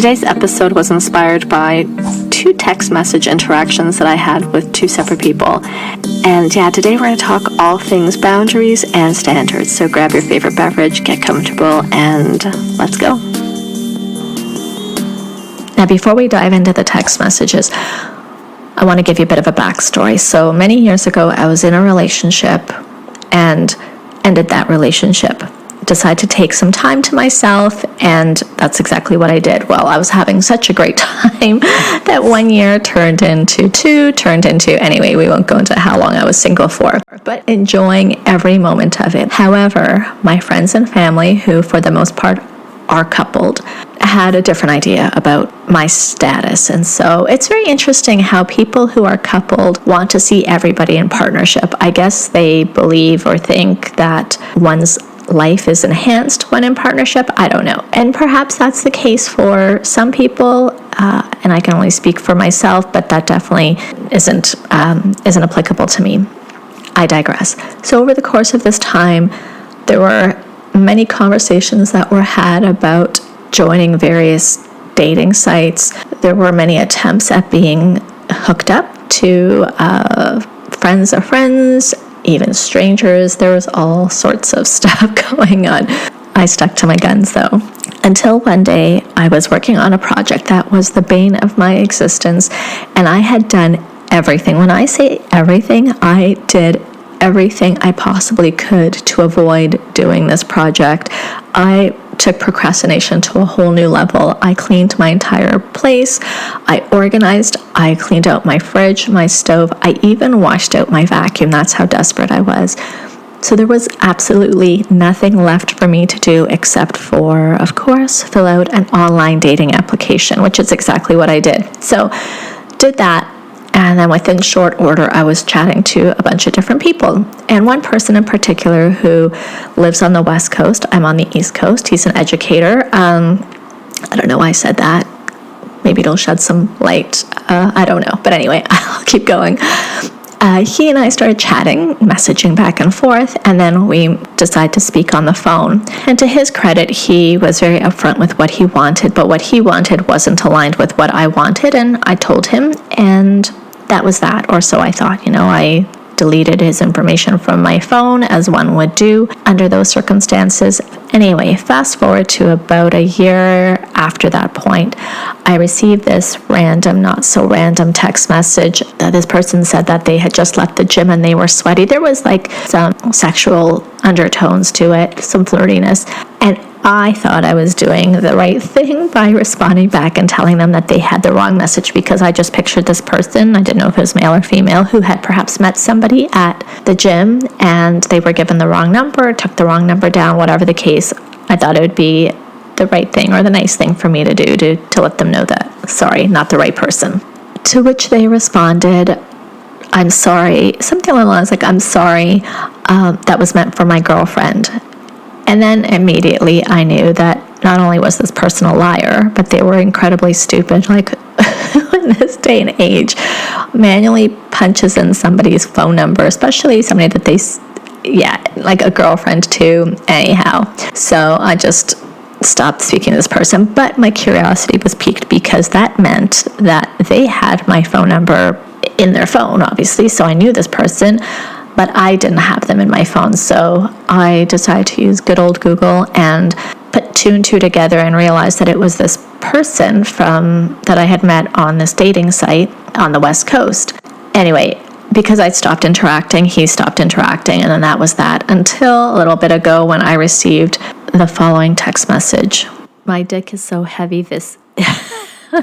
Today's episode was inspired by 2 text message interactions that I had with 2 separate people. And yeah, today we're going to talk all things boundaries and standards. So grab your favorite beverage, get comfortable, and let's go. Now, before we dive into the text messages, I want to give you a bit of a backstory. So many years ago, I was in a relationship and ended that relationship. Decided to take some time to myself, and that's exactly what I did. Well, I was having such a great time that 1 year turned into 2, anyway, we won't go into how long I was single for, but enjoying every moment of it. However, my friends and family, who for the most part are coupled, had a different idea about my status. And so it's very interesting how people who are coupled want to see everybody in partnership. I guess they believe or think that one's life is enhanced when in partnership. I don't know. And perhaps that's the case for some people, and I can only speak for myself, but that definitely isn't applicable to me. I digress. So over the course of this time, there were many conversations that were had about joining various dating sites. There were many attempts at being hooked up to friends of friends, even strangers. There was all sorts of stuff going on. I stuck to my guns though, until one day I was working on a project that was the bane of my existence, and I had done everything. When I say everything, I did everything I possibly could to avoid doing this project. I took procrastination to a whole new level. I cleaned my entire place. I organized. I cleaned out my fridge, my stove. I even washed out my vacuum. That's how desperate I was. So there was absolutely nothing left for me to do except for, of course, fill out an online dating application, which is exactly what I did. So did that. And then within short order, I was chatting to a bunch of different people. And one person in particular who lives on the West Coast, I'm on the East Coast. He's an educator. I don't know why I said that. Maybe it'll shed some light. I don't know. But anyway, I'll keep going. He and I started chatting, messaging back and forth, and then we decided to speak on the phone. And to his credit, he was very upfront with what he wanted, but what he wanted wasn't aligned with what I wanted, and I told him, and that was that, or so I thought. I deleted his information from my phone, as one would do under those circumstances. Anyway, fast forward to about a year after that point, I received this random, not so random text message that this person said that they had just left the gym and they were sweaty. There was like some sexual undertones to it, some flirtiness. And I thought I was doing the right thing by responding back and telling them that they had the wrong message, because I just pictured this person, I didn't know if it was male or female, who had perhaps met somebody at the gym and they were given the wrong number, took the wrong number down, whatever the case. I thought it would be the right thing or the nice thing for me to do to let them know that, sorry, not the right person. To which they responded, I'm sorry, something along the lines like, I'm sorry, that was meant for my girlfriend. And then immediately I knew that not only was this person a liar, but they were incredibly stupid. Like, in this day and age, manually punches in somebody's phone number, especially somebody that like a girlfriend too, anyhow. So I just stopped speaking to this person, but my curiosity was piqued because that meant that they had my phone number in their phone, obviously, so I knew this person, but I didn't have them in my phone. So I decided to use good old Google and put 2 and 2 together and realized that it was this person that I had met on this dating site on the West Coast. Anyway, because I'd stopped interacting, he stopped interacting, and then that was that, until a little bit ago when I received the following text message. My dick is so heavy this...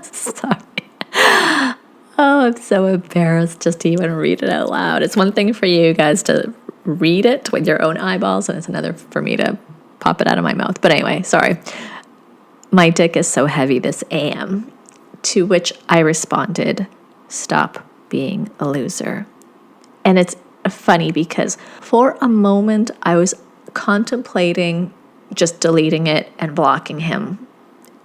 Sorry. Oh, I'm so embarrassed just to even read it out loud. It's one thing for you guys to read it with your own eyeballs, and it's another for me to pop it out of my mouth. But anyway, sorry. My dick is so heavy this AM. To which I responded, stop being a loser. And it's funny because for a moment I was contemplating just deleting it and blocking him.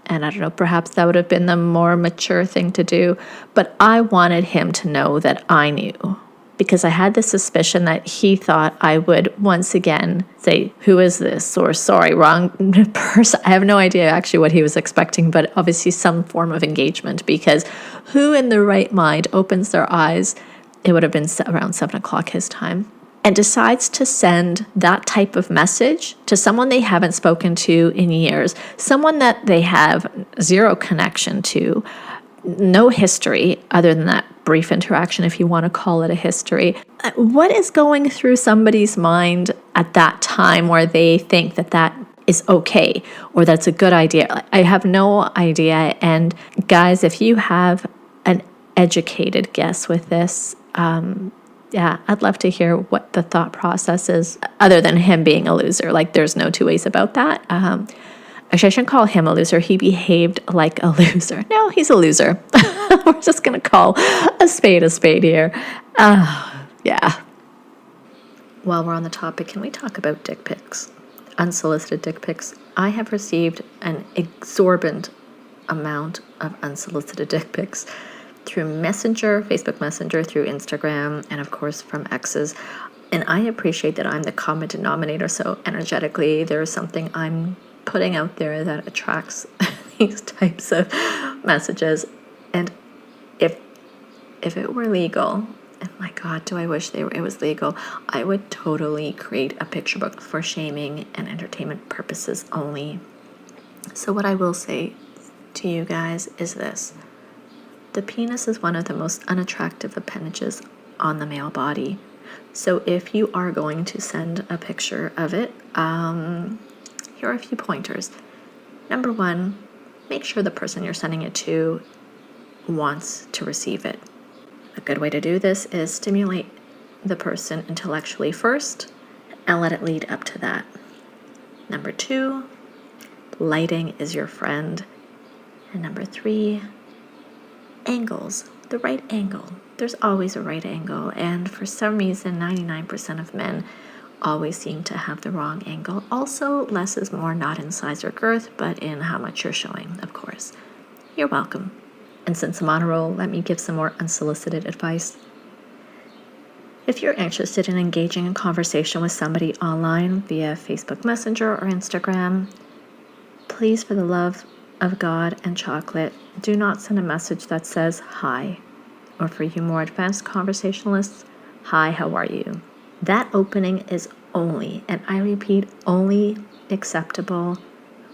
And I don't know, perhaps that would have been the more mature thing to do, but I wanted him to know that I knew because I had the suspicion that he thought I would once again say, "Who is this?" or "Sorry, wrong person." I have no idea actually what he was expecting, but obviously some form of engagement, because who in their right mind opens their eyes, it would have been around 7 o'clock his time, and decides to send that type of message to someone they haven't spoken to in years, someone that they have zero connection to, no history other than that brief interaction, if you want to call it a history. What is going through somebody's mind at that time where they think that that is okay or that's a good idea? I have no idea. And guys, if you have an educated guess with this, yeah, I'd love to hear what the thought process is, other than him being a loser. Like, there's no two ways about that. Actually, I shouldn't call him a loser. He behaved like a loser. No, he's a loser. We're just going to call a spade here. Yeah. While we're on the topic, can we talk about dick pics? Unsolicited dick pics. I have received an exorbitant amount of unsolicited dick pics through Messenger, Facebook Messenger, through Instagram, and of course from exes. And I appreciate that I'm the common denominator. So energetically, there is something I'm putting out there that attracts these types of messages. And if it were legal, and my God, do I wish it was legal, I would totally create a picture book for shaming and entertainment purposes only. So what I will say to you guys is this: the penis is one of the most unattractive appendages on the male body. So if you are going to send a picture of it, here are a few pointers. Number one, make sure the person you're sending it to wants to receive it. A good way to do this is stimulate the person intellectually first and let it lead up to that. Number two, lighting is your friend. And number three, angles, the right angle. There's always a right angle, and for some reason 99% of men always seem to have the wrong angle. Also, less is more, not in size or girth, but in how much you're showing, of course. You're welcome. And since I'm on a roll, let me give some more unsolicited advice. If you're interested in engaging in conversation with somebody online via Facebook Messenger or Instagram, please, for the love of God and chocolate, do not send a message that says hi, or for you more advanced conversationalists, hi, how are you? That opening is only, and I repeat, only acceptable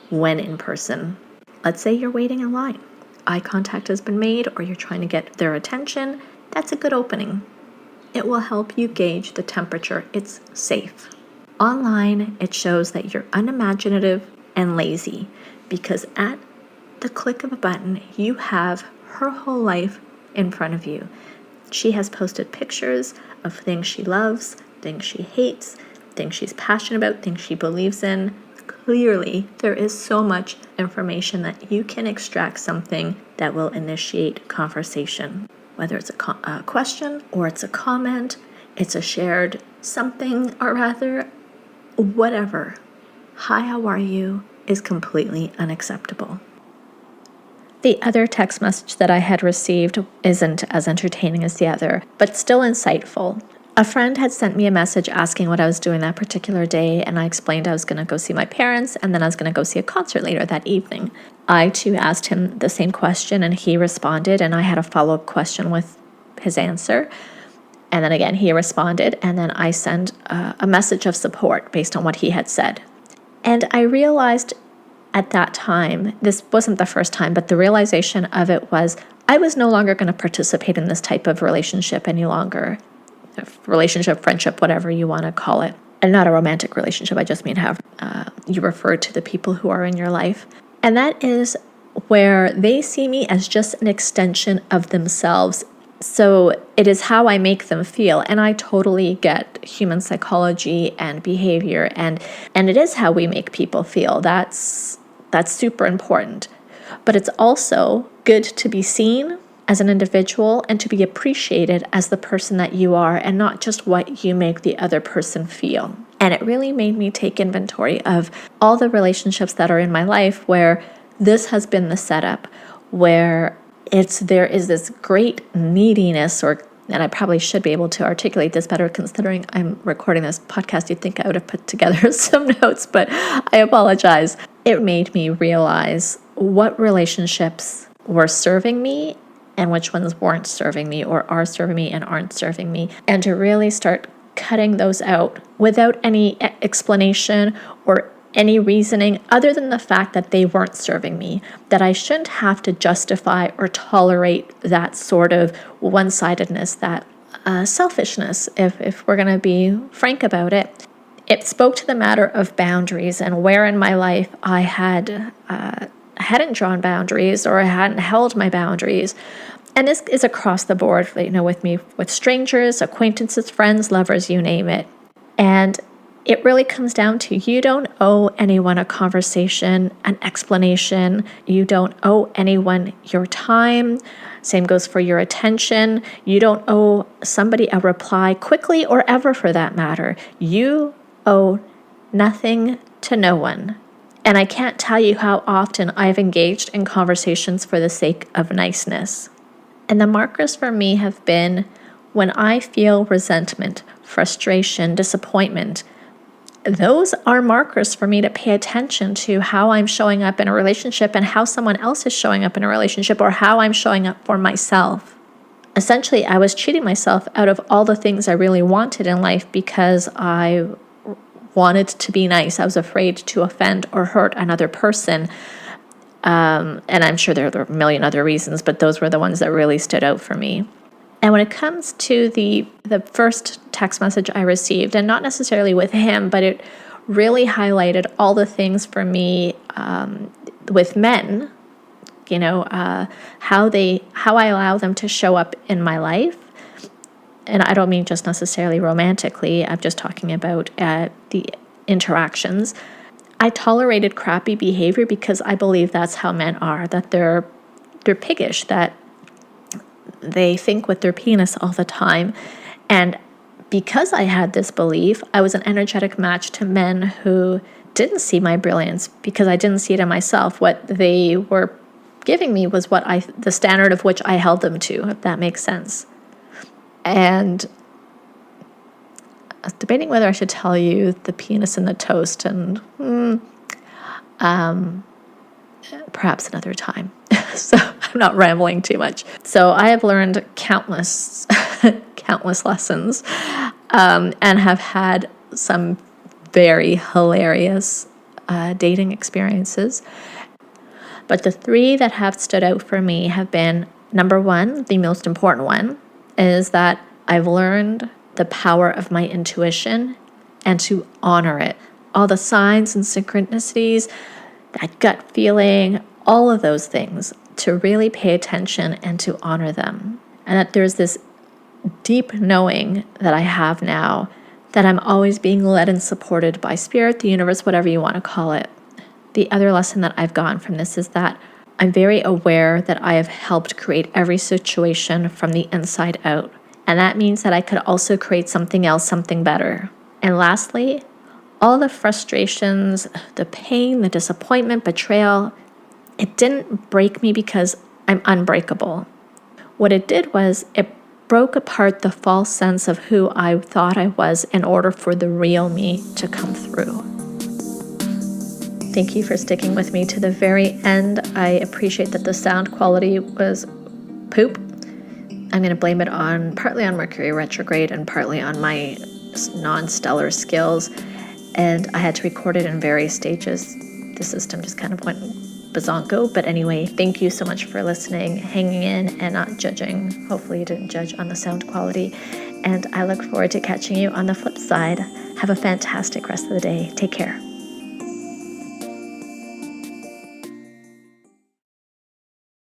when in person. Let's say you're waiting in line. Eye contact has been made, or you're trying to get their attention. That's a good opening. It will help you gauge the temperature. It's safe. Online, it shows that you're unimaginative and lazy, because at the click of a button, you have her whole life in front of you. She has posted pictures of things she loves, things she hates, things she's passionate about, things she believes in. Clearly, there is so much information that you can extract something that will initiate conversation. Whether it's a question, or it's a comment, it's a shared something, or rather, whatever. Hi, how are you is completely unacceptable. The other text message that I had received isn't as entertaining as the other, but still insightful. A friend had sent me a message asking what I was doing that particular day, and I explained I was going to go see my parents, and then I was going to go see a concert later that evening. I, too, asked him the same question, and he responded, and I had a follow-up question with his answer. And then again, he responded, and then I sent a message of support based on what he had said. And I realized at that time, this wasn't the first time, but the realization of it was I was no longer going to participate in this type of relationship any longer. Relationship, friendship, whatever you want to call it. And not a romantic relationship, I just mean have you refer to the people who are in your life. And that is where they see me as just an extension of themselves. So it is how I make them feel. And I totally get human psychology and behavior, and it is how we make people feel. That's super important. But it's also good to be seen as an individual and to be appreciated as the person that you are, and not just what you make the other person feel. And it really made me take inventory of all the relationships that are in my life where this has been the setup, where there is this great neediness or and I probably should be able to articulate this better considering I'm recording this podcast. You'd think I would have put together some notes, but I apologize. It made me realize what relationships were serving me and which ones weren't serving me or are serving me and aren't serving me, and to really start cutting those out without any explanation or any reasoning other than the fact that they weren't serving me, that I shouldn't have to justify or tolerate that sort of one-sidedness, that selfishness, if we're going to be frank about it. It spoke to the matter of boundaries and where in my life I hadn't drawn boundaries or I hadn't held my boundaries. And this is across the board, with me, with strangers, acquaintances, friends, lovers, you name it. And it really comes down to, you don't owe anyone a conversation, an explanation. You don't owe anyone your time. Same goes for your attention. You don't owe somebody a reply quickly or ever for that matter. You owe nothing to no one. And I can't tell you how often I've engaged in conversations for the sake of niceness. And the markers for me have been when I feel resentment, frustration, disappointment. Those are markers for me to pay attention to how I'm showing up in a relationship and how someone else is showing up in a relationship, or how I'm showing up for myself. Essentially, I was cheating myself out of all the things I really wanted in life because I wanted to be nice. I was afraid to offend or hurt another person. And I'm sure there are a million other reasons, but those were the ones that really stood out for me. And when it comes to the first text message I received, and not necessarily with him, but it really highlighted all the things for me with men, how I allow them to show up in my life. And I don't mean just necessarily romantically. I'm just talking about the interactions. I tolerated crappy behavior because I believe that's how men are, that they're piggish, that they think with their penis all the time. And because I had this belief, I was an energetic match to men who didn't see my brilliance because I didn't see it in myself. What they were giving me was the standard of which I held them to, if that makes sense. And I was debating whether I should tell you the penis and the toast, and perhaps another time. So I'm not rambling too much. So I have learned countless lessons, and have had some very hilarious dating experiences. But the three that have stood out for me have been, number one, the most important one, is that I've learned the power of my intuition and to honor it. All the signs and synchronicities, that gut feeling, all of those things, to really pay attention and to honor them. And that there's this deep knowing that I have now that I'm always being led and supported by spirit, the universe, whatever you want to call it. The other lesson that I've gotten from this is that I'm very aware that I have helped create every situation from the inside out. And that means that I could also create something else, something better. And lastly, all the frustrations, the pain, the disappointment, betrayal, it didn't break me because I'm unbreakable. What it did was it broke apart the false sense of who I thought I was in order for the real me to come through. Thank you for sticking with me to the very end. I appreciate that the sound quality was poop. I'm going to blame it partly on Mercury retrograde and partly on my non-stellar skills. And I had to record it in various stages. The system just kind of went bazonko. But anyway, thank you so much for listening, hanging in, and not judging. Hopefully you didn't judge on the sound quality. And I look forward to catching you on the flip side. Have a fantastic rest of the day. Take care.